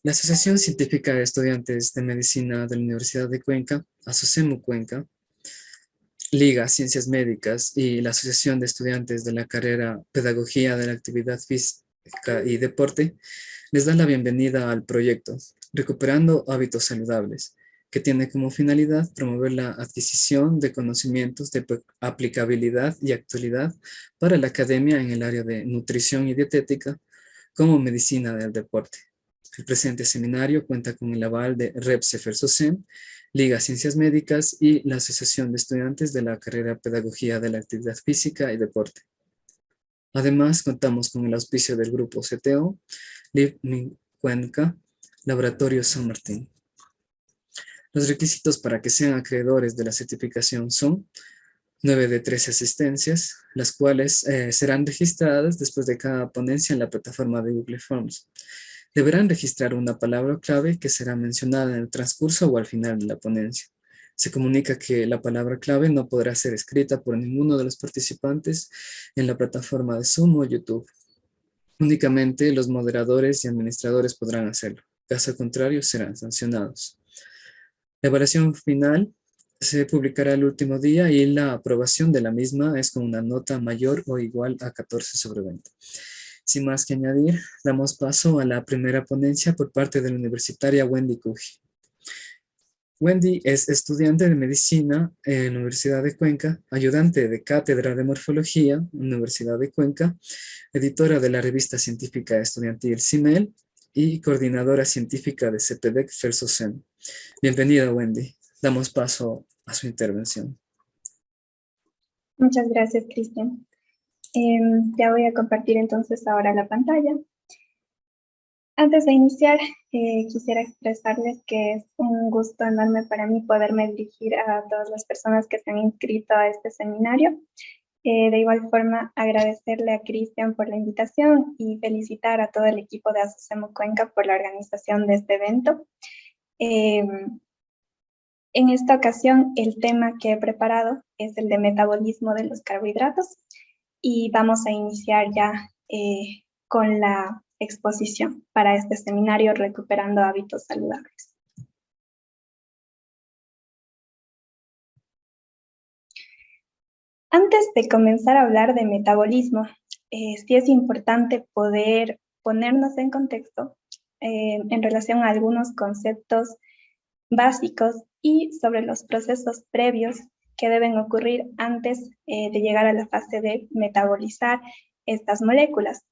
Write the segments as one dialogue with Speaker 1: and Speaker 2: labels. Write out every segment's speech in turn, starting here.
Speaker 1: La Asociación Científica de Estudiantes de Medicina de la Universidad de Cuenca, ASOCEMU Cuenca, Liga Ciencias Médicas y la Asociación de Estudiantes de la carrera Pedagogía de la Actividad Física y Deporte les dan la bienvenida al proyecto Recuperando Hábitos Saludables, que tiene como finalidad promover la adquisición de conocimientos de aplicabilidad y actualidad para la academia en el área de nutrición y dietética como medicina del deporte. El presente seminario cuenta con el aval de REPSEFER-SOCEM, Liga Ciencias Médicas y la Asociación de Estudiantes de la carrera Pedagogía de la Actividad Física y Deporte. Además, contamos con el auspicio del Grupo CTO, LIVMIN Cuenca, Laboratorio San Martín. Los requisitos para que sean acreedores de la certificación son 9 de 13 asistencias, las cuales serán registradas después de cada ponencia en la plataforma de Google Forms. Deberán registrar una palabra clave que será mencionada en el transcurso o al final de la ponencia. Se comunica que la palabra clave no podrá ser escrita por ninguno de los participantes en la plataforma de Zoom o YouTube. Únicamente los moderadores y administradores podrán hacerlo. Caso contrario, serán sancionados. La evaluación final se publicará el último día y la aprobación de la misma es con una nota mayor o igual a 14/20. Sin más que añadir, damos paso a la primera ponencia por parte de la universitaria Wendy Cuji. Wendy es estudiante de medicina en la Universidad de Cuenca, ayudante de cátedra de morfología, Universidad de Cuenca, editora de la revista científica estudiantil CIMEL y coordinadora científica de CPDEC FERSOCEM. Bienvenida, Wendy. Damos paso a su intervención.
Speaker 2: Muchas gracias, Cristian. Ya voy a compartir entonces ahora la pantalla. Antes de iniciar, quisiera expresarles que es un gusto enorme para mí poderme dirigir a todas las personas que se han inscrito a este seminario. De igual forma, agradecerle a Cristian por la invitación y felicitar a todo el equipo de ASOCEMU Cuenca por la organización de este evento. En esta ocasión, el tema que he preparado es el de metabolismo de los carbohidratos y vamos a iniciar ya con la exposición para este seminario Recuperando Hábitos Saludables. Antes de comenzar a hablar de metabolismo, sí es importante poder ponernos en contexto en relación a algunos conceptos básicos y sobre los procesos previos que deben ocurrir antes de llegar a la fase de metabolizar estas moléculas.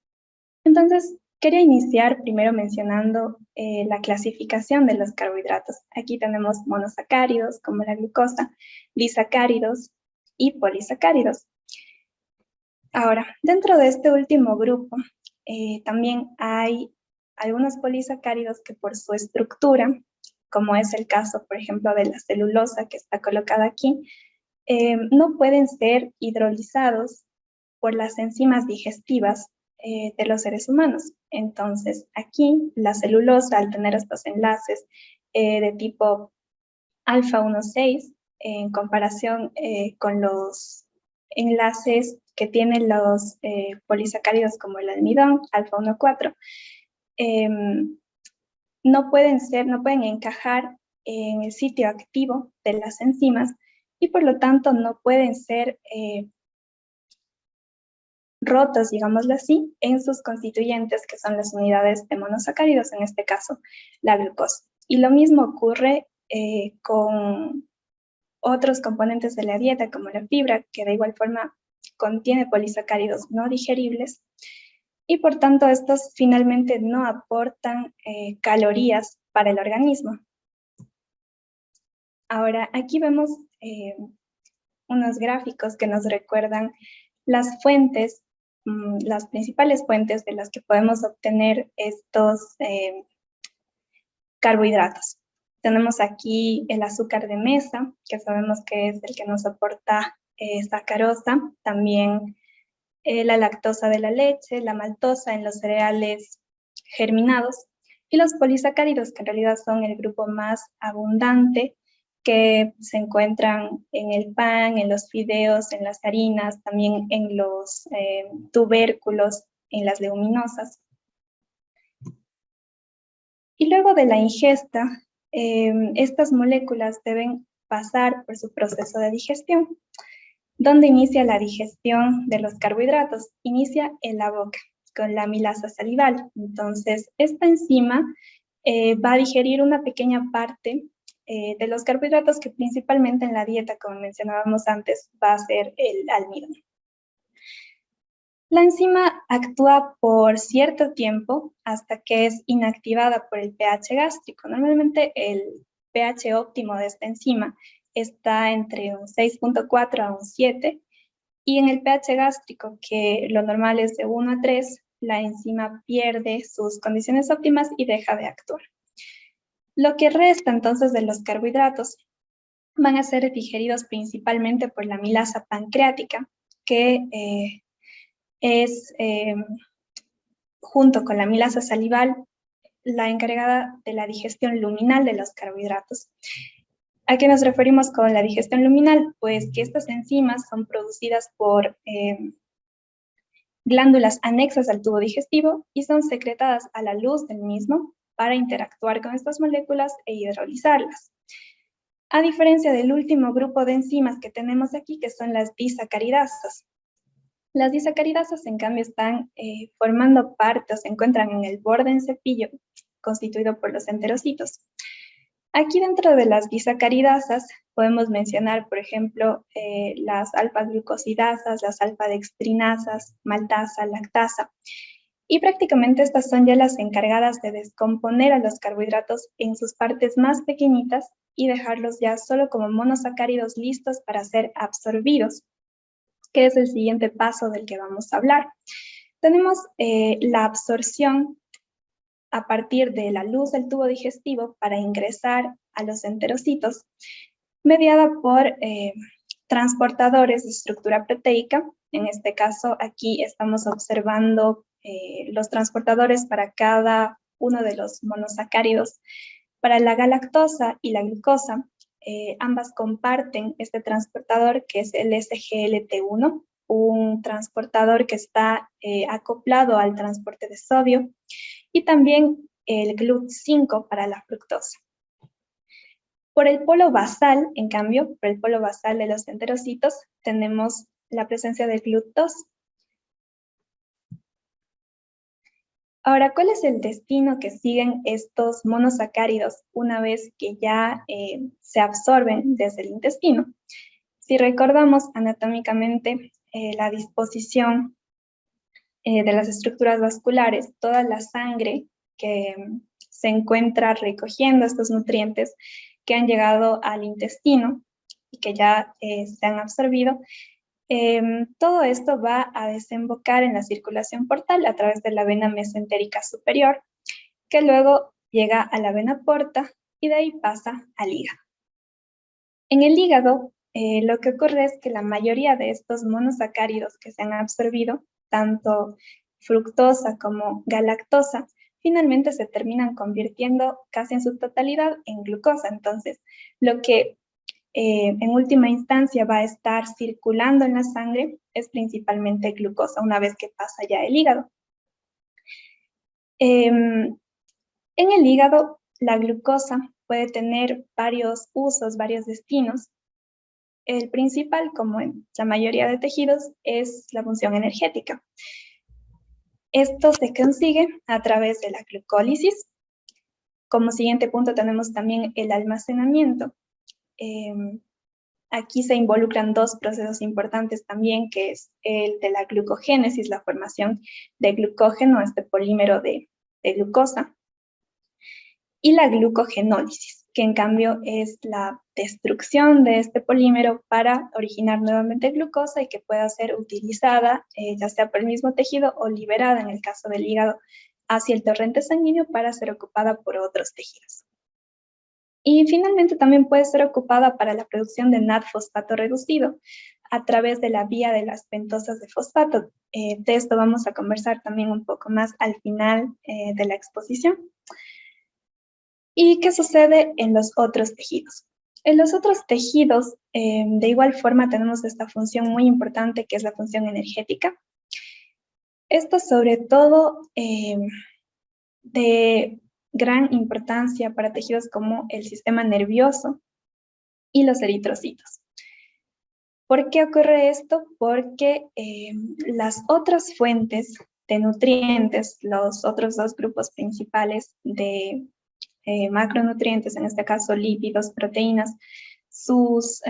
Speaker 2: Entonces, quería iniciar primero mencionando la clasificación de los carbohidratos. Aquí tenemos monosacáridos como la glucosa, disacáridos y polisacáridos. Ahora, dentro de este último grupo, también hay algunos polisacáridos que por su estructura, como es el caso, por ejemplo, de la celulosa que está colocada aquí, no pueden ser hidrolizados por las enzimas digestivas de los seres humanos. Entonces, aquí la celulosa, al tener estos enlaces de tipo alfa 1,6, en comparación con los enlaces que tienen los polisacáridos como el almidón, alfa 1,4, no pueden encajar en el sitio activo de las enzimas y por lo tanto no pueden ser rotos, digámoslo así, en sus constituyentes, que son las unidades de monosacáridos, en este caso, la glucosa. Y lo mismo ocurre con otros componentes de la dieta, como la fibra, que de igual forma contiene polisacáridos no digeribles, y por tanto estos finalmente no aportan calorías para el organismo. Ahora, aquí vemos unos gráficos que nos recuerdan las fuentes, las principales fuentes de las que podemos obtener estos carbohidratos. Tenemos aquí el azúcar de mesa, que sabemos que es el que nos aporta sacarosa, también la lactosa de la leche, la maltosa en los cereales germinados, y los polisacáridos, que en realidad son el grupo más abundante, que se encuentran en el pan, en los fideos, en las harinas, también en los tubérculos, en las leguminosas. Y luego de la ingesta, estas moléculas deben pasar por su proceso de digestión. ¿Dónde inicia la digestión de los carbohidratos? Inicia en la boca, con la amilasa salival. Entonces, esta enzima va a digerir una pequeña parte de los carbohidratos que principalmente en la dieta, como mencionábamos antes, va a ser el almidón. La enzima actúa por cierto tiempo hasta que es inactivada por el pH gástrico. Normalmente el pH óptimo de esta enzima está entre un 6.4 a un 7, y en el pH gástrico, que lo normal es de 1 a 3, la enzima pierde sus condiciones óptimas y deja de actuar. Lo que resta entonces de los carbohidratos van a ser digeridos principalmente por la amilasa pancreática, que es, junto con la amilasa salival, la encargada de la digestión luminal de los carbohidratos. ¿A qué nos referimos con la digestión luminal? Pues que estas enzimas son producidas por glándulas anexas al tubo digestivo y son secretadas a la luz del mismo para interactuar con estas moléculas e hidrolizarlas. A diferencia del último grupo de enzimas que tenemos aquí, que son las disacaridasas. Las disacaridasas, en cambio, están formando parte o se encuentran en el borde en cepillo constituido por los enterocitos. Aquí dentro de las disacaridasas podemos mencionar, por ejemplo, las alfa-glucosidasas, las alfa-dextrinasas, maltasa, lactasa. Y prácticamente estas son ya las encargadas de descomponer a los carbohidratos en sus partes más pequeñitas y dejarlos ya solo como monosacáridos listos para ser absorbidos, que es el siguiente paso del que vamos a hablar. Tenemos la absorción a partir de la luz del tubo digestivo para ingresar a los enterocitos, mediada por transportadores de estructura proteica. En este caso, aquí estamos observando los transportadores para cada uno de los monosacáridos. Para la galactosa y la glucosa, ambas comparten este transportador, que es el SGLT1, un transportador que está acoplado al transporte de sodio, y también el GLUT5 para la fructosa. Por el polo basal, en cambio, por el polo basal de los enterocitos, tenemos la presencia del GLUT2. Ahora, ¿cuál es el destino que siguen estos monosacáridos una vez que ya se absorben desde el intestino? Si recordamos anatómicamente la disposición de las estructuras vasculares, toda la sangre que se encuentra recogiendo estos nutrientes que han llegado al intestino y que ya se han absorbido, todo esto va a desembocar en la circulación portal a través de la vena mesentérica superior, que luego llega a la vena porta y de ahí pasa al hígado. En el hígado, lo que ocurre es que la mayoría de estos monosacáridos que se han absorbido, tanto fructosa como galactosa, finalmente se terminan convirtiendo casi en su totalidad en glucosa. Entonces, lo que en última instancia va a estar circulando en la sangre es principalmente glucosa una vez que pasa ya el hígado. En el hígado, la glucosa puede tener varios usos, varios destinos. El principal, como en la mayoría de tejidos, es la función energética. Esto se consigue a través de la glucólisis. Como siguiente punto tenemos también el almacenamiento. Aquí se involucran dos procesos importantes también, que es el de la glucogénesis, la formación de glucógeno, este polímero de glucosa, y la glucogenólisis, que en cambio es la destrucción de este polímero para originar nuevamente glucosa y que pueda ser utilizada ya sea por el mismo tejido o liberada, en el caso del hígado, hacia el torrente sanguíneo para ser ocupada por otros tejidos. Y finalmente también puede ser ocupada para la producción de NAD-fosfato reducido a través de la vía de las pentosas de fosfato. De esto vamos a conversar también un poco más al final de la exposición. ¿Y qué sucede en los otros tejidos? En los otros tejidos, de igual forma, tenemos esta función muy importante que es la función energética. Esto sobre todo de gran importancia para tejidos como el sistema nervioso y los eritrocitos. ¿Por qué ocurre esto? Porque las otras fuentes de nutrientes, los otros dos grupos principales de macronutrientes, en este caso lípidos, proteínas, sus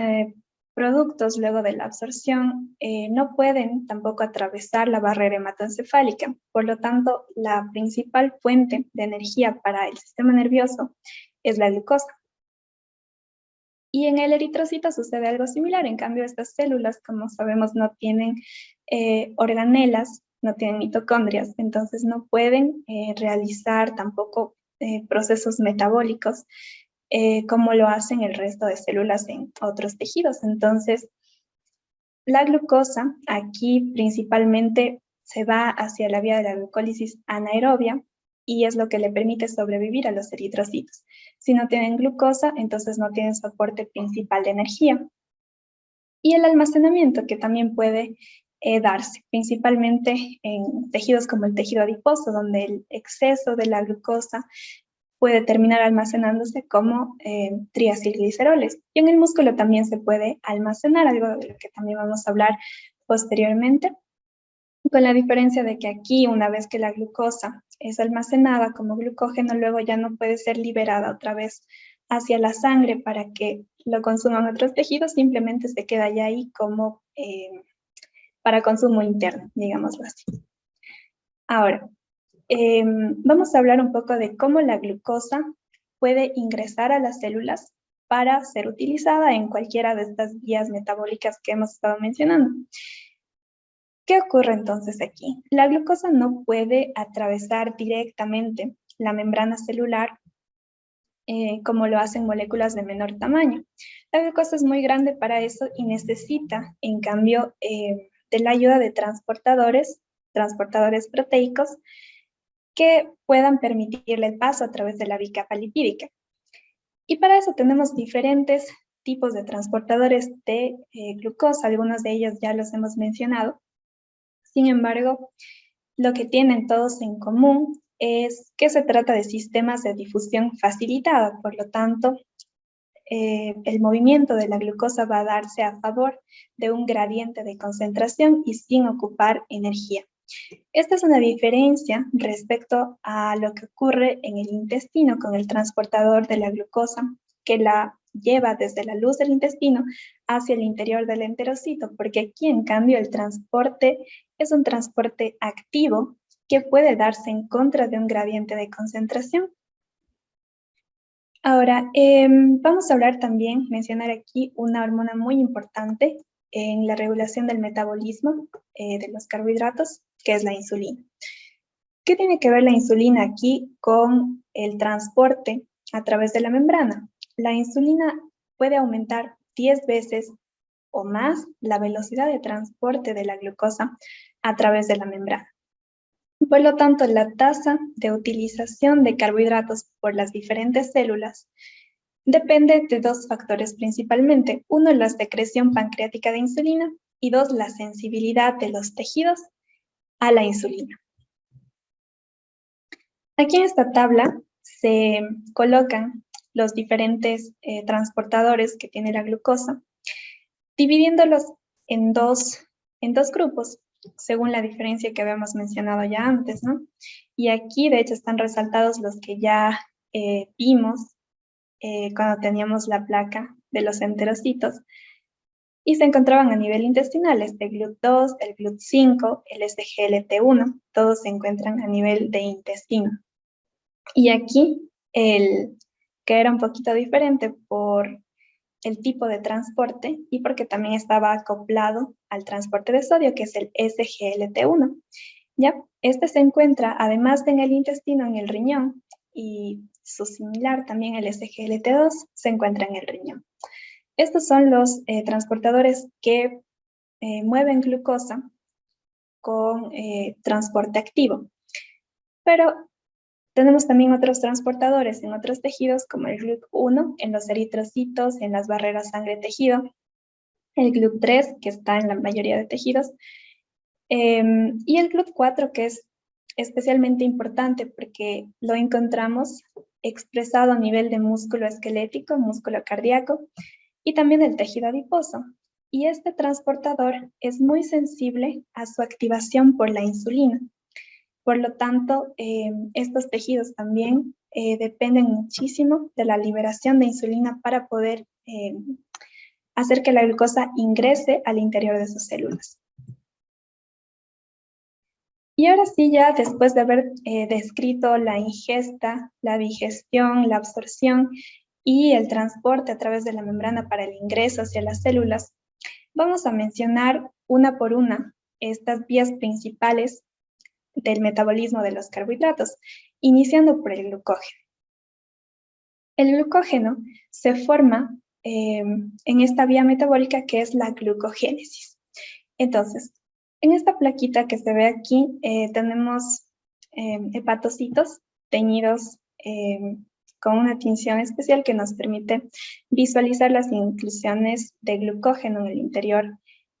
Speaker 2: productos luego de la absorción no pueden tampoco atravesar la barrera hematoencefálica. Por lo tanto, la principal fuente de energía para el sistema nervioso es la glucosa. Y en el eritrocito sucede algo similar. En cambio, estas células, como sabemos, no tienen organelas, no tienen mitocondrias, entonces no pueden realizar tampoco procesos metabólicos como lo hacen el resto de células en otros tejidos. Entonces, la glucosa aquí principalmente se va hacia la vía de la glucólisis anaerobia y es lo que le permite sobrevivir a los eritrocitos. Si no tienen glucosa, entonces no tienen su aporte principal de energía. Y el almacenamiento, que también puede darse, principalmente en tejidos como el tejido adiposo, donde el exceso de la glucosa puede terminar almacenándose como triacilgliceroles. Y en el músculo también se puede almacenar, algo de lo que también vamos a hablar posteriormente, con la diferencia de que aquí, una vez que la glucosa es almacenada como glucógeno, luego ya no puede ser liberada otra vez hacia la sangre para que lo consuman otros tejidos, simplemente se queda ya ahí como para consumo interno, digámoslo así. Ahora, vamos a hablar un poco de cómo la glucosa puede ingresar a las células para ser utilizada en cualquiera de estas vías metabólicas que hemos estado mencionando. ¿Qué ocurre entonces aquí? La glucosa no puede atravesar directamente la membrana celular como lo hacen moléculas de menor tamaño. La glucosa es muy grande para eso y necesita, en cambio, de la ayuda de transportadores proteicos, que puedan permitirle el paso a través de la bicapa lipídica. Y para eso tenemos diferentes tipos de transportadores de glucosa, algunos de ellos ya los hemos mencionado. Sin embargo, lo que tienen todos en común es que se trata de sistemas de difusión facilitada, por lo tanto, el movimiento de la glucosa va a darse a favor de un gradiente de concentración y sin ocupar energía. Esta es una diferencia respecto a lo que ocurre en el intestino con el transportador de la glucosa, que la lleva desde la luz del intestino hacia el interior del enterocito, porque aquí en cambio el transporte es un transporte activo que puede darse en contra de un gradiente de concentración. Ahora, vamos a hablar también, mencionar aquí una hormona muy importante en la regulación del metabolismo de los carbohidratos, que es la insulina. ¿Qué tiene que ver la insulina aquí con el transporte a través de la membrana? La insulina puede aumentar 10 veces o más la velocidad de transporte de la glucosa a través de la membrana. Por lo tanto, la tasa de utilización de carbohidratos por las diferentes células depende de dos factores principalmente. Uno, la secreción pancreática de insulina y dos, la sensibilidad de los tejidos a la insulina. Aquí en esta tabla se colocan los diferentes transportadores que tiene la glucosa, dividiéndolos en dos grupos, según la diferencia que habíamos mencionado ya antes, ¿no? Y aquí, de hecho, están resaltados los que ya vimos cuando teníamos la placa de los enterocitos, y se encontraban a nivel intestinal, este GLUT2, el GLUT5, el SGLT1, todos se encuentran a nivel de intestino. Y aquí, el que era un poquito diferente por el tipo de transporte y porque también estaba acoplado al transporte de sodio, que es el SGLT1. ¿Ya? Este se encuentra, además de en el intestino, en el riñón, y su similar también, el SGLT2, se encuentra en el riñón. Estos son los transportadores que mueven glucosa con transporte activo. Pero tenemos también otros transportadores en otros tejidos, como el GLUT1 en los eritrocitos, en las barreras sangre-tejido, el GLUT3 que está en la mayoría de tejidos, y el GLUT4 que es especialmente importante porque lo encontramos expresado a nivel de músculo esquelético, músculo cardíaco y también del tejido adiposo. Y este transportador es muy sensible a su activación por la insulina. Por lo tanto, estos tejidos también dependen muchísimo de la liberación de insulina para poder hacer que la glucosa ingrese al interior de sus células. Y ahora sí, ya después de haber descrito la ingesta, la digestión, la absorción y el transporte a través de la membrana para el ingreso hacia las células, vamos a mencionar una por una estas vías principales del metabolismo de los carbohidratos, iniciando por el glucógeno. El glucógeno se forma en esta vía metabólica que es la glucogénesis. Entonces, en esta plaquita que se ve aquí tenemos hepatocitos teñidos con una tinción especial que nos permite visualizar las inclusiones de glucógeno en el interior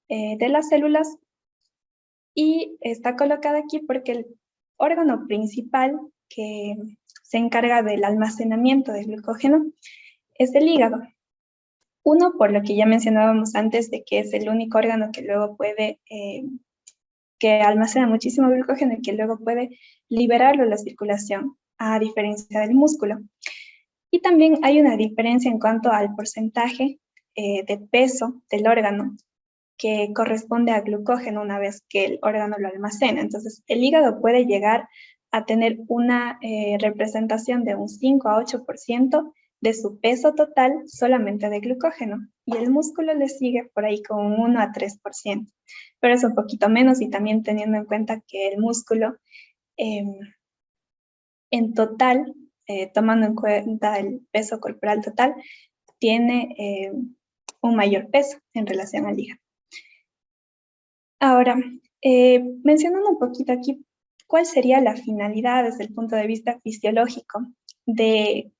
Speaker 2: de las células, y está colocada aquí porque el órgano principal que se encarga del almacenamiento del glucógeno es el hígado. Uno, por lo que ya mencionábamos antes, de que es el único órgano que luego puede, que almacena muchísimo glucógeno y que luego puede liberarlo a la circulación, a diferencia del músculo. Y también hay una diferencia en cuanto al porcentaje de peso del órgano que corresponde a glucógeno una vez que el órgano lo almacena. Entonces, el hígado puede llegar a tener una representación de un 5 a 8% de su peso total solamente de glucógeno, y el músculo le sigue por ahí con un 1 a 3%, pero es un poquito menos, y también teniendo en cuenta que el músculo en total, tomando en cuenta el peso corporal total, tiene un mayor peso en relación al hígado. Ahora, mencionando un poquito aquí, ¿cuál sería la finalidad desde el punto de vista fisiológico de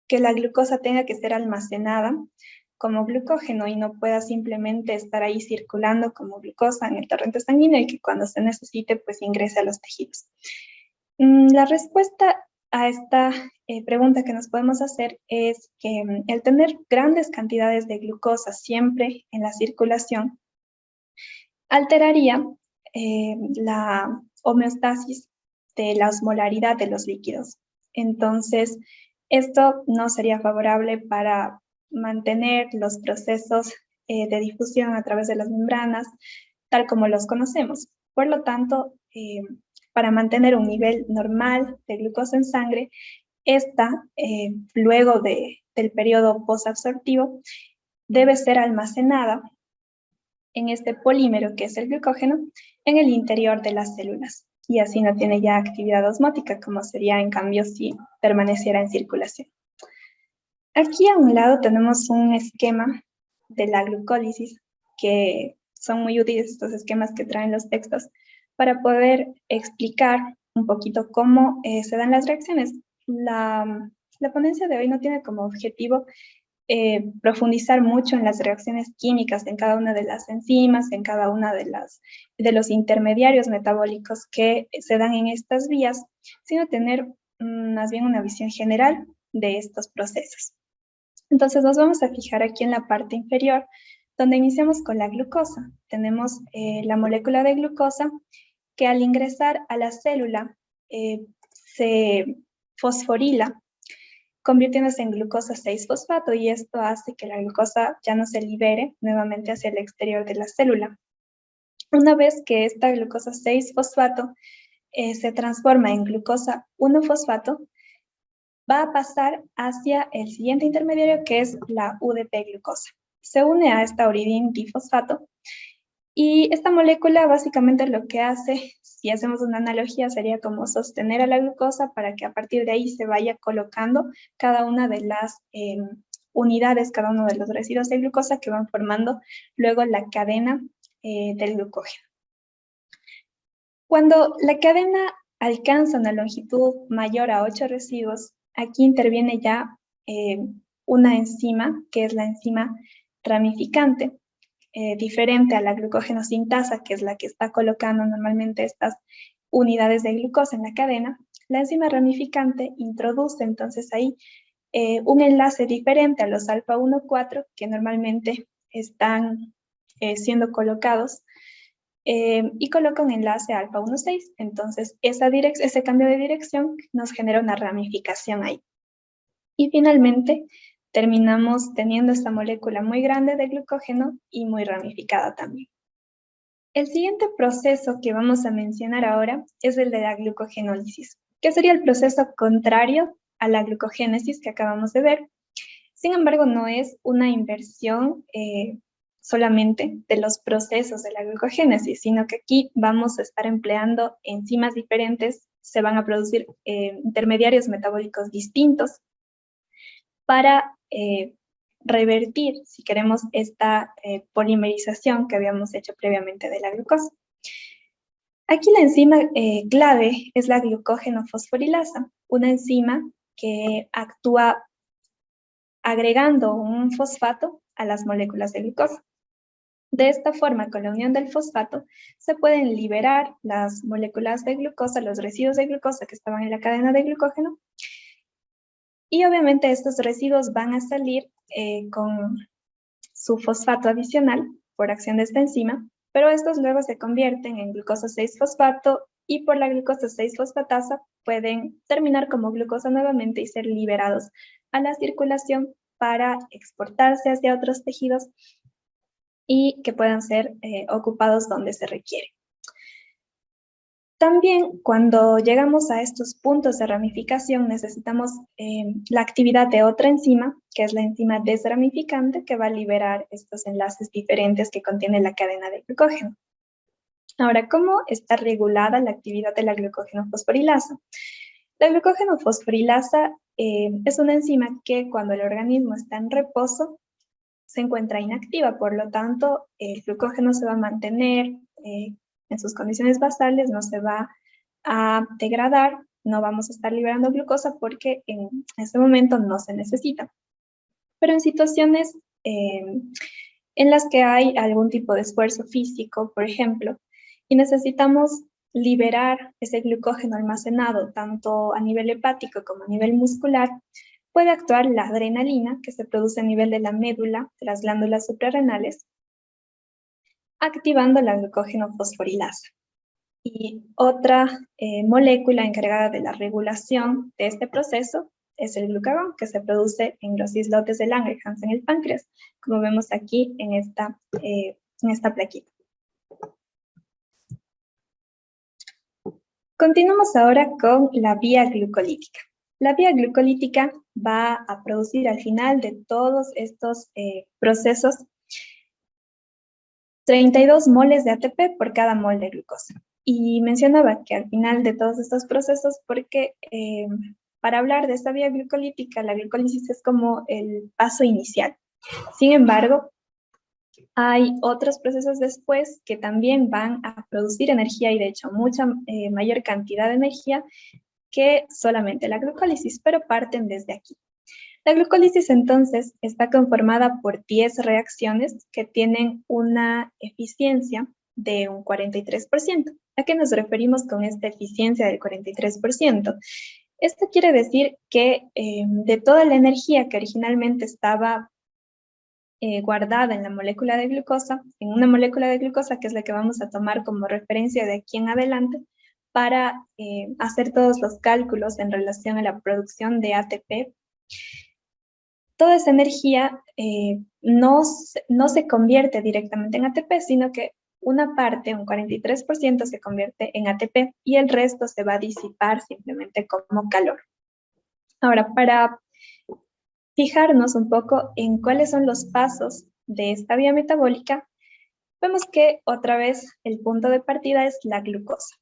Speaker 2: que la glucosa tenga que ser almacenada como glucógeno y no pueda simplemente estar ahí circulando como glucosa en el torrente sanguíneo y que cuando se necesite, pues ingrese a los tejidos? La respuesta a esta pregunta que nos podemos hacer es que el tener grandes cantidades de glucosa siempre en la circulación alteraría la homeostasis de la osmolaridad de los líquidos. Entonces, esto no sería favorable para mantener los procesos de difusión a través de las membranas, tal como los conocemos. Por lo tanto, para mantener un nivel normal de glucosa en sangre, esta, luego del periodo posabsortivo, debe ser almacenada en este polímero que es el glucógeno en el interior de las células, y así no tiene ya actividad osmótica, como sería en cambio si permaneciera en circulación. Aquí a un lado tenemos un esquema de la glucólisis, que son muy útiles estos esquemas que traen los textos para poder explicar un poquito cómo se dan las reacciones. La ponencia de hoy no tiene como objetivo profundizar mucho en las reacciones químicas, en cada una de las enzimas, en cada una de los intermediarios metabólicos que se dan en estas vías, sino tener más bien una visión general de estos procesos. Entonces nos vamos a fijar aquí en la parte inferior, donde iniciamos con la glucosa. Tenemos la molécula de glucosa que al ingresar a la célula se fosforila, convirtiéndose en glucosa 6-fosfato, y esto hace que la glucosa ya no se libere nuevamente hacia el exterior de la célula. Una vez que esta glucosa 6-fosfato se transforma en glucosa 1-fosfato, va a pasar hacia el siguiente intermediario, que es la UDP-glucosa. Se une a esta uridín difosfato, y esta molécula básicamente lo que hace, si hacemos una analogía, sería como sostener a la glucosa para que a partir de ahí se vaya colocando cada una de las unidades, cada uno de los residuos de glucosa que van formando luego la cadena del glucógeno. Cuando la cadena alcanza una longitud mayor a 8 residuos, aquí interviene ya una enzima, que es la enzima ramificante, diferente a la glucógeno sintasa, que es la que está colocando normalmente estas unidades de glucosa en la cadena, la enzima ramificante introduce entonces ahí un enlace diferente a los alfa 1,4 que normalmente están siendo colocados y coloca un enlace alfa 1,6. Entonces ese cambio de dirección nos genera una ramificación ahí. Y finalmente terminamos teniendo esta molécula muy grande de glucógeno y muy ramificada también. El siguiente proceso que vamos a mencionar ahora es el de la glucogenólisis, que sería el proceso contrario a la glucogénesis que acabamos de ver. Sin embargo, no es una inversión solamente de los procesos de la glucogénesis, sino que aquí vamos a estar empleando enzimas diferentes, se van a producir intermediarios metabólicos distintos para revertir, si queremos, esta polimerización que habíamos hecho previamente de la glucosa. Aquí la enzima clave es la glucógeno fosforilasa, una enzima que actúa agregando un fosfato a las moléculas de glucosa. De esta forma, con la unión del fosfato, se pueden liberar las moléculas de glucosa, los residuos de glucosa que estaban en la cadena de glucógeno, y obviamente estos residuos van a salir con su fosfato adicional por acción de esta enzima, pero estos luego se convierten en glucosa 6-fosfato y por la glucosa 6-fosfatasa pueden terminar como glucosa nuevamente y ser liberados a la circulación para exportarse hacia otros tejidos y que puedan ser ocupados donde se requiere. También cuando llegamos a estos puntos de ramificación necesitamos la actividad de otra enzima, que es la enzima desramificante, que va a liberar estos enlaces diferentes que contiene la cadena de glucógeno. Ahora, ¿cómo está regulada la actividad de la glucógeno fosforilasa? La glucógeno fosforilasa es una enzima que cuando el organismo está en reposo se encuentra inactiva, por lo tanto el glucógeno se va a mantener en sus condiciones basales, no se va a degradar, no vamos a estar liberando glucosa porque en este momento no se necesita. Pero en situaciones en las que hay algún tipo de esfuerzo físico, por ejemplo, y necesitamos liberar ese glucógeno almacenado tanto a nivel hepático como a nivel muscular, puede actuar la adrenalina que se produce a nivel de la médula, de las glándulas suprarrenales, activando la glucógeno fosforilasa. Y otra molécula encargada de la regulación de este proceso es el glucagón, que se produce en los islotes de Langerhans en el páncreas, como vemos aquí en esta plaquita. Continuamos ahora con la vía glucolítica. La vía glucolítica va a producir al final de todos estos procesos 32 moles de ATP por cada mol de glucosa. Y mencionaba que al final de todos estos procesos, porque para hablar de esta vía glucolítica, la glucólisis es como el paso inicial. Sin embargo, hay otros procesos después que también van a producir energía y de hecho mucha mayor cantidad de energía que solamente la glucólisis, pero parten desde aquí. La glucólisis entonces está conformada por 10 reacciones que tienen una eficiencia de un 43%. ¿A qué nos referimos con esta eficiencia del 43%? Esto quiere decir que de toda la energía que originalmente estaba guardada en la molécula de glucosa, en una molécula de glucosa que es la que vamos a tomar como referencia de aquí en adelante, para hacer todos los cálculos en relación a la producción de ATP, toda esa energía no se convierte directamente en ATP, sino que una parte, un 43%, se convierte en ATP y el resto se va a disipar simplemente como calor. Ahora, para fijarnos un poco en cuáles son los pasos de esta vía metabólica, vemos que otra vez el punto de partida es la glucosa.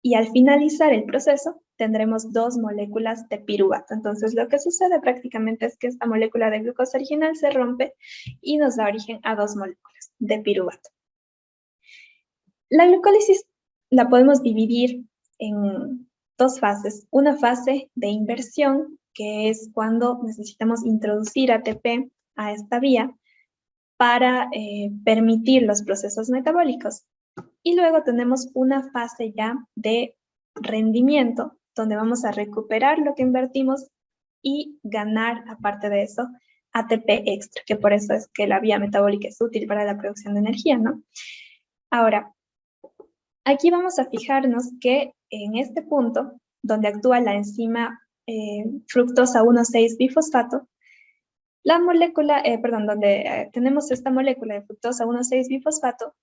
Speaker 2: Y al finalizar el proceso, tendremos 2 moléculas de piruvato. Entonces, lo que sucede prácticamente es que esta molécula de glucosa original se rompe y nos da origen a 2 moléculas de piruvato. La glucólisis la podemos dividir en 2 fases. Una fase de inversión, que es cuando necesitamos introducir ATP a esta vía para permitir los procesos metabólicos. Y luego tenemos una fase ya de rendimiento, donde vamos a recuperar lo que invertimos y ganar, aparte de eso, ATP extra, que por eso es que la vía metabólica es útil para la producción de energía, ¿no? Ahora, aquí vamos a fijarnos que en este punto, donde actúa la enzima fructosa 1,6-bifosfato, la molécula, donde tenemos esta molécula de fructosa 1,6-bifosfato,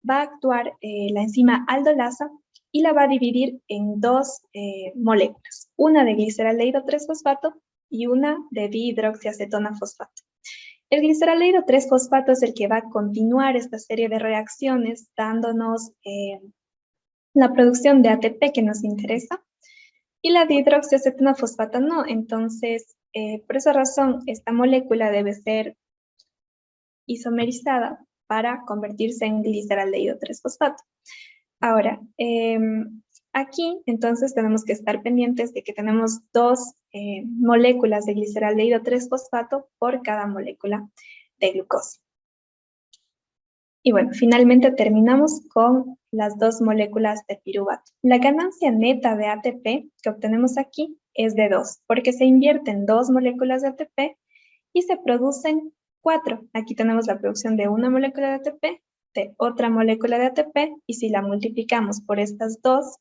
Speaker 2: va a actuar la enzima aldolasa y la va a dividir en dos moléculas, una de gliceraldehído 3-fosfato y una de dihidroxiacetona fosfato. El gliceraldehído 3-fosfato es el que va a continuar esta serie de reacciones dándonos la producción de ATP que nos interesa y la dihidroxiacetona fosfato no. Entonces, por esa razón, esta molécula debe ser isomerizada para convertirse en gliceraldehído 3-fosfato. Ahora, aquí entonces tenemos que estar pendientes de que tenemos dos moléculas de gliceraldehído 3-fosfato por cada molécula de glucosa. Y bueno, finalmente terminamos con las dos moléculas de piruvato. La ganancia neta de ATP que obtenemos aquí es de 2, porque se invierten dos moléculas de ATP y se producen 4. Aquí tenemos la producción de una molécula de ATP, de otra molécula de ATP, y si la multiplicamos por estas dos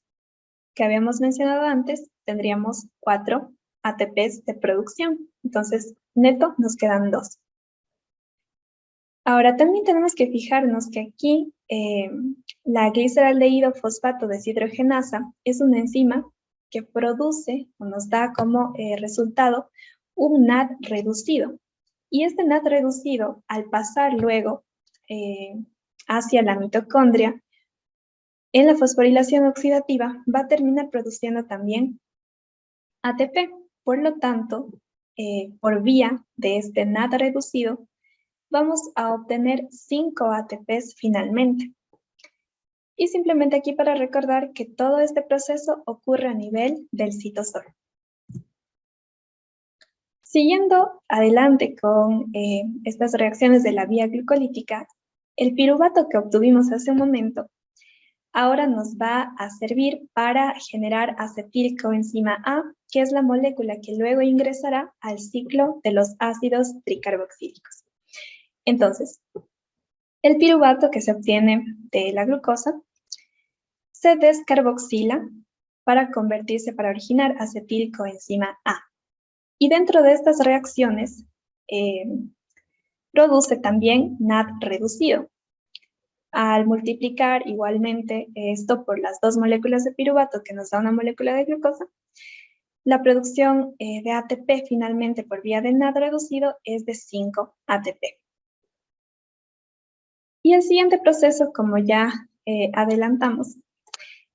Speaker 2: que habíamos mencionado antes, tendríamos 4 ATPs de producción. Entonces, neto nos quedan 2. Ahora, también tenemos que fijarnos que aquí la gliceraldehído fosfato deshidrogenasa es una enzima que produce o nos da como resultado un NAD reducido. Y este NAD reducido, al pasar luego hacia la mitocondria, en la fosforilación oxidativa, va a terminar produciendo también ATP. Por lo tanto, por vía de este NAD reducido, vamos a obtener 5 ATPs finalmente. Y simplemente aquí para recordar que todo este proceso ocurre a nivel del citosol. Siguiendo adelante con estas reacciones de la vía glucolítica, el piruvato que obtuvimos hace un momento ahora nos va a servir para generar acetilcoenzima A, que es la molécula que luego ingresará al ciclo de los ácidos tricarboxílicos. Entonces, el piruvato que se obtiene de la glucosa se descarboxila para para originar acetilcoenzima A. Y dentro de estas reacciones produce también NAD reducido. Al multiplicar igualmente esto por las dos moléculas de piruvato que nos da una molécula de glucosa, la producción de ATP finalmente por vía del NAD reducido es de 5 ATP. Y el siguiente proceso, como ya adelantamos,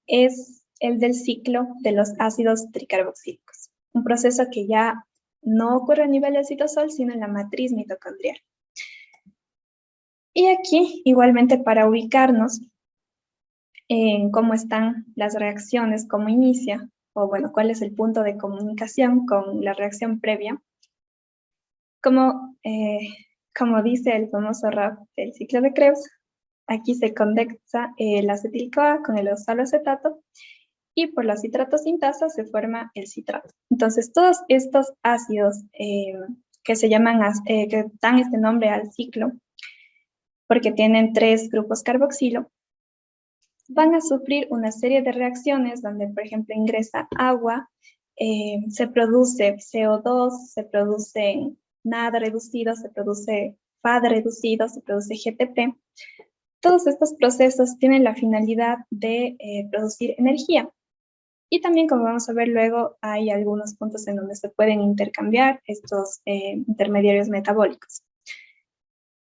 Speaker 2: es el del ciclo de los ácidos tricarboxílicos. Un proceso que ya no ocurre a nivel del citosol, sino en la matriz mitocondrial. Y aquí, igualmente para ubicarnos en cómo están las reacciones, cómo inicia, o bueno, cuál es el punto de comunicación con la reacción previa. Como dice el famoso rap del ciclo de Krebs, aquí se condensa el acetil-CoA con el oxaloacetato y por la citratosintasa se forma el citrato. Entonces, todos estos ácidos que se llaman, que dan este nombre al ciclo, porque tienen 3 grupos carboxilo, van a sufrir una serie de reacciones donde, por ejemplo, ingresa agua, se produce CO2, se produce NAD reducido, se produce FAD reducido, se produce GTP. Todos estos procesos tienen la finalidad de producir energía. Y también, como vamos a ver luego, hay algunos puntos en donde se pueden intercambiar estos intermediarios metabólicos.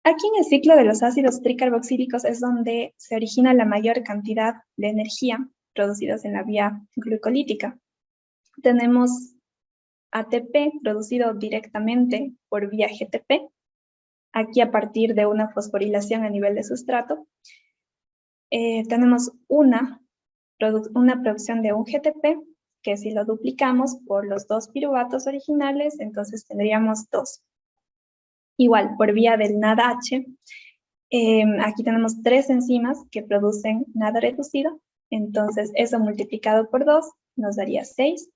Speaker 2: Aquí en el ciclo de los ácidos tricarboxílicos es donde se origina la mayor cantidad de energía producidos en la vía glucolítica. Tenemos ATP producido directamente por vía GTP, aquí a partir de una fosforilación a nivel de sustrato. Tenemos una producción de un GTP, que si lo duplicamos por los dos piruvatos originales, entonces tendríamos 2. Igual, por vía del NADH, Aquí tenemos 3 enzimas que producen NAD reducido, entonces eso multiplicado por 2 nos daría 6,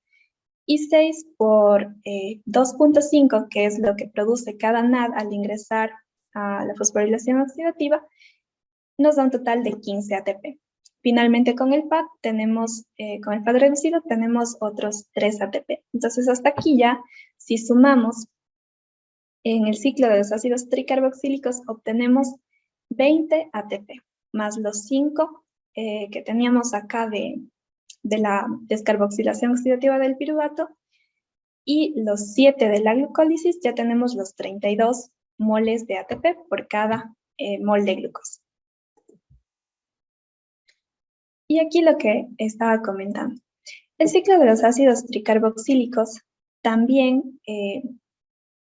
Speaker 2: y 6 por 2.5, que es lo que produce cada NAD al ingresar a la fosforilación oxidativa, nos da un total de 15 ATP. Finalmente con el PAD con el PAD reducido tenemos otros 3 ATP. Entonces hasta aquí ya, si sumamos en el ciclo de los ácidos tricarboxílicos, obtenemos 20 ATP, más los 5 que teníamos acá de la descarboxilación oxidativa del piruvato, y los 7 de la glucólisis, ya tenemos los 32 moles de ATP por cada mol de glucosa. Y aquí lo que estaba comentando. El ciclo de los ácidos tricarboxílicos también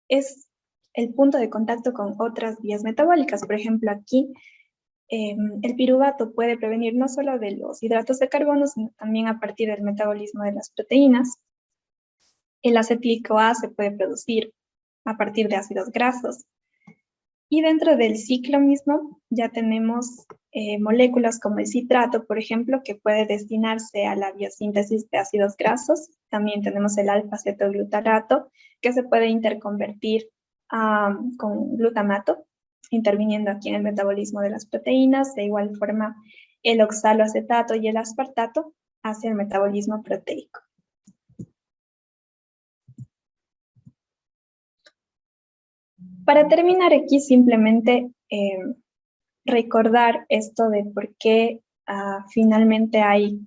Speaker 2: es el punto de contacto con otras vías metabólicas. Por ejemplo, aquí el piruvato puede prevenir no solo de los hidratos de carbono, sino también a partir del metabolismo de las proteínas. El acetílico A se puede producir a partir de ácidos grasos. Y dentro del ciclo mismo ya tenemos moléculas como el citrato, por ejemplo, que puede destinarse a la biosíntesis de ácidos grasos. También tenemos el alfa-cetoglutarato, que se puede interconvertir con glutamato, interviniendo aquí en el metabolismo de las proteínas. De igual forma, el oxaloacetato y el aspartato hacia el metabolismo proteico. Para terminar aquí, simplemente recordar esto de por qué finalmente hay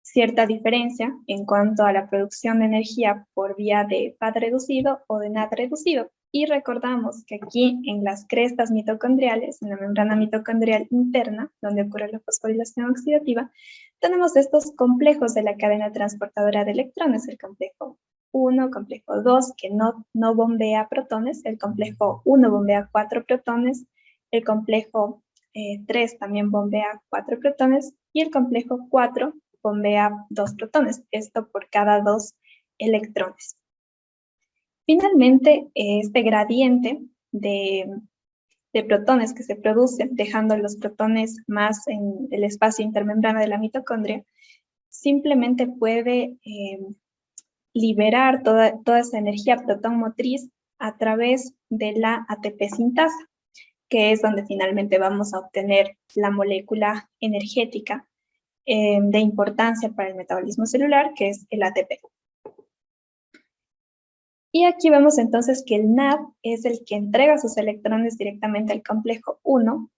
Speaker 2: cierta diferencia en cuanto a la producción de energía por vía de PAD reducido o de NAD reducido. Y recordamos que aquí en las crestas mitocondriales, en la membrana mitocondrial interna, donde ocurre la fosforilación oxidativa, tenemos estos complejos de la cadena transportadora de electrones, el complejo 1, complejo 2, que no bombea protones, el complejo 1 bombea 4 protones, el complejo 3 también bombea 4 protones, y el complejo 4 bombea 2 protones, esto por cada 2 electrones. Finalmente, este gradiente de protones que se produce, dejando los protones más en el espacio intermembrana de la mitocondria, simplemente puede liberar toda esa energía protón motriz a través de la ATP sintasa, que es donde finalmente vamos a obtener la molécula energética de importancia para el metabolismo celular, que es el ATP. Y aquí vemos entonces que el NAD es el que entrega sus electrones directamente al complejo 1,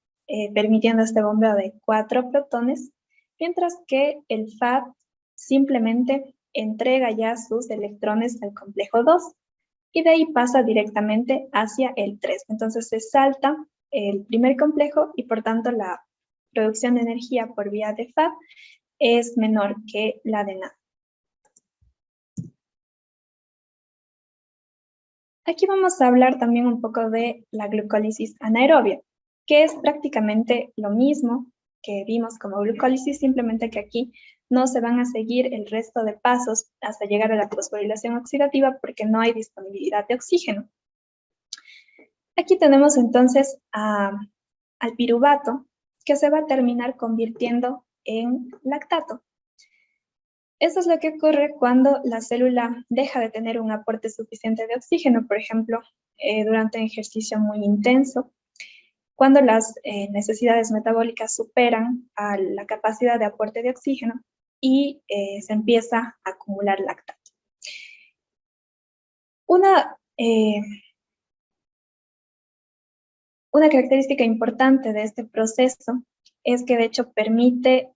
Speaker 2: permitiendo este bombeo de 4 protones, mientras que el FAD simplemente entrega ya sus electrones al complejo 2, y de ahí pasa directamente hacia el 3. Entonces se salta el primer complejo y por tanto la producción de energía por vía de FAD es menor que la de NAD. Aquí vamos a hablar también un poco de la glucólisis anaerobia, que es prácticamente lo mismo que vimos como glucólisis, simplemente que aquí no se van a seguir el resto de pasos hasta llegar a la fosforilación oxidativa porque no hay disponibilidad de oxígeno. Aquí tenemos entonces al piruvato, que se va a terminar convirtiendo en lactato. Eso es lo que ocurre cuando la célula deja de tener un aporte suficiente de oxígeno, por ejemplo, durante un ejercicio muy intenso, cuando las necesidades metabólicas superan a la capacidad de aporte de oxígeno y se empieza a acumular lactato. Una característica importante de este proceso es que de hecho permite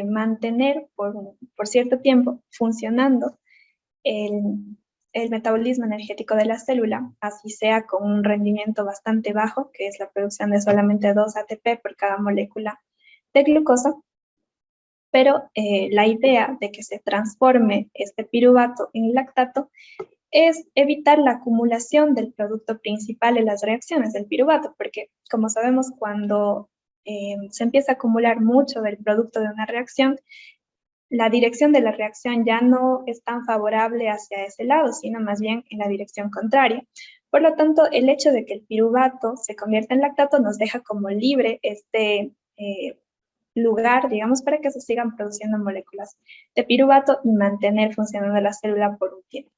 Speaker 2: mantener por cierto tiempo funcionando el metabolismo energético de la célula, así sea con un rendimiento bastante bajo, que es la producción de solamente 2 ATP por cada molécula de glucosa, pero la idea de que se transforme este piruvato en lactato es evitar la acumulación del producto principal en las reacciones del piruvato, porque como sabemos, cuando se empieza a acumular mucho del producto de una reacción, la dirección de la reacción ya no es tan favorable hacia ese lado, sino más bien en la dirección contraria. Por lo tanto, el hecho de que el piruvato se convierta en lactato nos deja como libre este lugar, digamos, para que se sigan produciendo moléculas de piruvato y mantener funcionando la célula por un tiempo.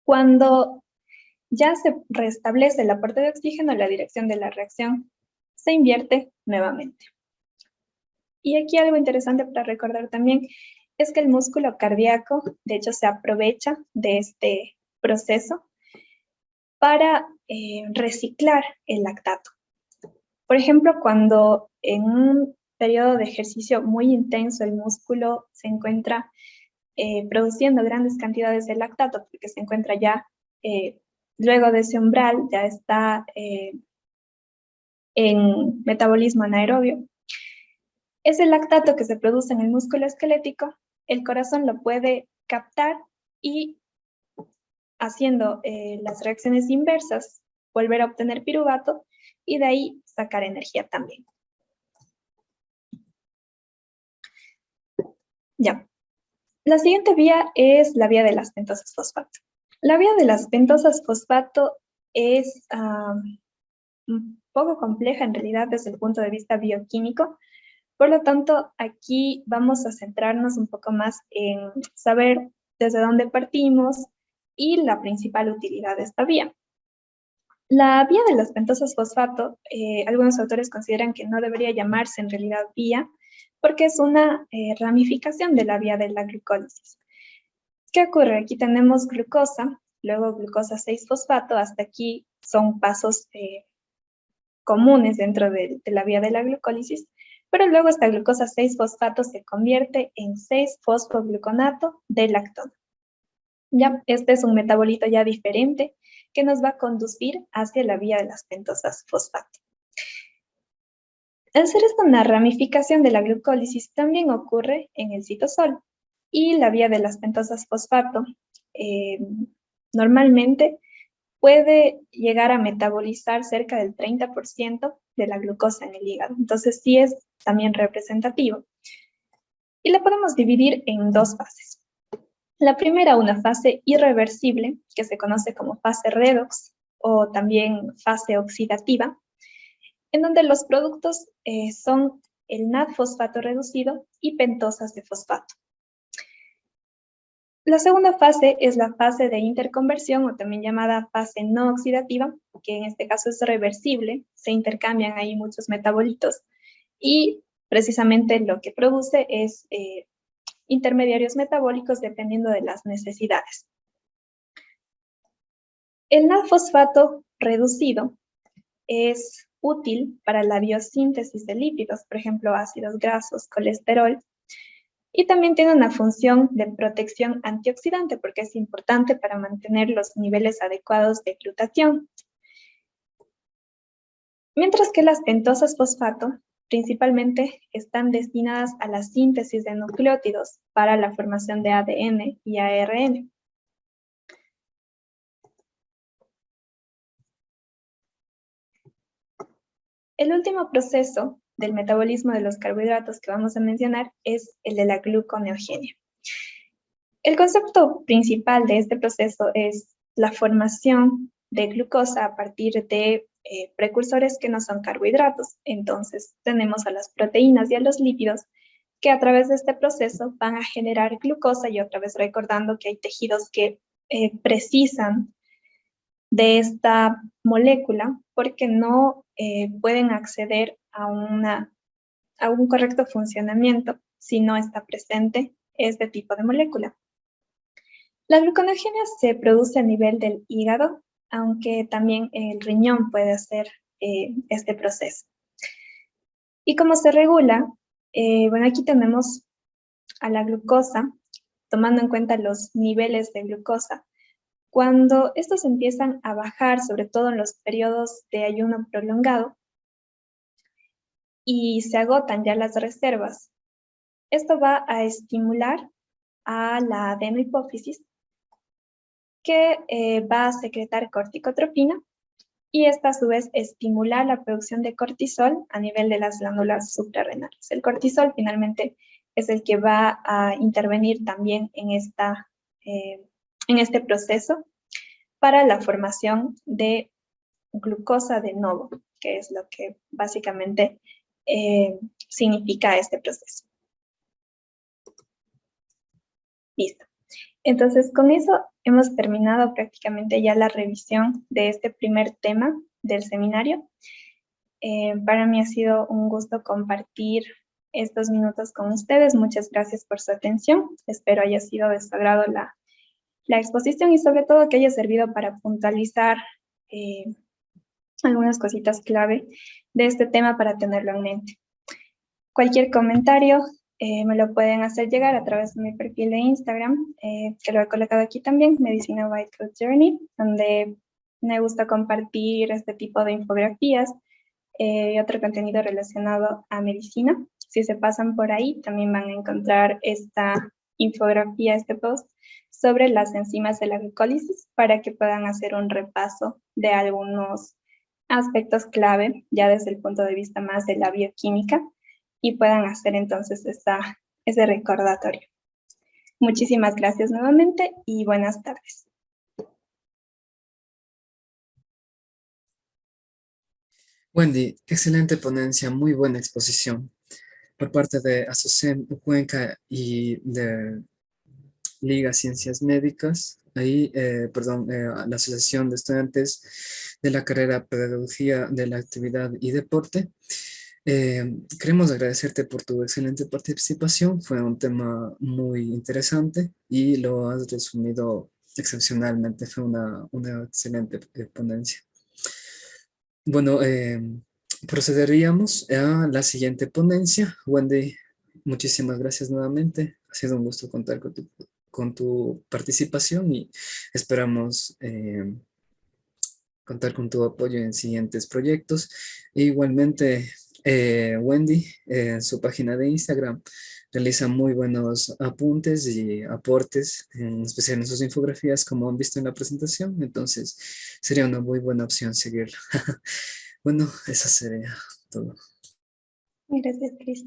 Speaker 2: Cuando ya se restablece el aporte de oxígeno, la dirección de la reacción se invierte nuevamente. Y aquí algo interesante para recordar también es que el músculo cardíaco, de hecho, se aprovecha de este proceso para reciclar el lactato. Por ejemplo, cuando en un periodo de ejercicio muy intenso el músculo se encuentra produciendo grandes cantidades de lactato, porque se encuentra ya luego de ese umbral, ya está en metabolismo anaerobio. Ese lactato que se produce en el músculo esquelético, el corazón lo puede captar y haciendo las reacciones inversas, volver a obtener piruvato y de ahí sacar energía también. Ya. La siguiente vía es la vía de las pentosas fosfato. La vía de las pentosas fosfato es un poco compleja en realidad desde el punto de vista bioquímico. Por lo tanto, aquí vamos a centrarnos un poco más en saber desde dónde partimos y la principal utilidad de esta vía. La vía de las pentosas fosfato, algunos autores consideran que no debería llamarse en realidad vía, porque es una ramificación de la vía de la glucólisis. ¿Qué ocurre? Aquí tenemos glucosa, luego glucosa 6-fosfato, hasta aquí son pasos comunes dentro de la vía de la glucólisis, pero luego esta glucosa 6-fosfato se convierte en 6-fosfogluconato de lactona. Ya, este es un metabolito ya diferente que nos va a conducir hacia la vía de las pentosas fosfato. Al ser esta una ramificación de la glucólisis, también ocurre en el citosol, y la vía de las pentosas fosfato normalmente puede llegar a metabolizar cerca del 30% de la glucosa en el hígado. Entonces sí es también representativo. Y la podemos dividir en dos fases. La primera, una fase irreversible, que se conoce como fase redox o también fase oxidativa, en donde los productos son el NAD-fosfato reducido y pentosas de fosfato. La segunda fase es la fase de interconversión, o también llamada fase no oxidativa, que en este caso es reversible, se intercambian ahí muchos metabolitos y precisamente lo que produce es intermediarios metabólicos dependiendo de las necesidades. El NAD-fosfato reducido es útil para la biosíntesis de lípidos, por ejemplo, ácidos grasos, colesterol, y también tiene una función de protección antioxidante porque es importante para mantener los niveles adecuados de glutatión. Mientras que las pentosas fosfato principalmente están destinadas a la síntesis de nucleótidos para la formación de ADN y ARN. El último proceso del metabolismo de los carbohidratos que vamos a mencionar es el de la gluconeogenia. El concepto principal de este proceso es la formación de glucosa a partir de precursores que no son carbohidratos. Entonces, tenemos a las proteínas y a los lípidos que a través de este proceso van a generar glucosa, y otra vez recordando que hay tejidos que precisan de esta molécula porque no pueden acceder a un correcto funcionamiento si no está presente este tipo de molécula. La gluconeogenia se produce a nivel del hígado, aunque también el riñón puede hacer este proceso. ¿Y cómo se regula? Bueno, aquí tenemos a la glucosa, tomando en cuenta los niveles de glucosa. Cuando estos empiezan a bajar, sobre todo en los periodos de ayuno prolongado, y se agotan ya las reservas, esto va a estimular a la adenohipófisis, que va a secretar corticotropina, y esta a su vez estimular la producción de cortisol a nivel de las glándulas suprarrenales. El cortisol finalmente es el que va a intervenir también en este proceso para la formación de glucosa de novo, que es lo que básicamente significa este proceso. Listo. Entonces, con eso hemos terminado prácticamente ya la revisión de este primer tema del seminario. Para mí ha sido un gusto compartir estos minutos con ustedes. Muchas gracias por su atención. Espero haya sido de su agrado la exposición y sobre todo que haya servido para puntualizar algunas cositas clave de este tema para tenerlo en mente. Cualquier comentario me lo pueden hacer llegar a través de mi perfil de Instagram, que lo he colocado aquí también, Medicina White Coat Journey, donde me gusta compartir este tipo de infografías y otro contenido relacionado a medicina. Si se pasan por ahí, también van a encontrar esta infografía, este post, sobre las enzimas de la glicólisis para que puedan hacer un repaso de algunos aspectos clave, ya desde el punto de vista más de la bioquímica, y puedan hacer entonces ese recordatorio. Muchísimas gracias nuevamente y buenas tardes.
Speaker 1: Wendy, excelente ponencia, muy buena exposición por parte de ASOCEM Cuenca y de Liga Ciencias Médicas, la Asociación de Estudiantes de la Carrera Pedagogía de la Actividad y Deporte. Queremos agradecerte por tu excelente participación, fue un tema muy interesante y lo has resumido excepcionalmente, fue una excelente ponencia. Bueno, procederíamos a la siguiente ponencia. Wendy, muchísimas gracias nuevamente. Ha sido un gusto contar con tu participación y esperamos contar con tu apoyo en siguientes proyectos. E igualmente, Wendy, en su página de Instagram, realiza muy buenos apuntes y aportes, en especial en sus infografías, como han visto en la presentación. Entonces, sería una muy buena opción seguirla. Bueno, eso sería todo.
Speaker 2: Gracias, Cris.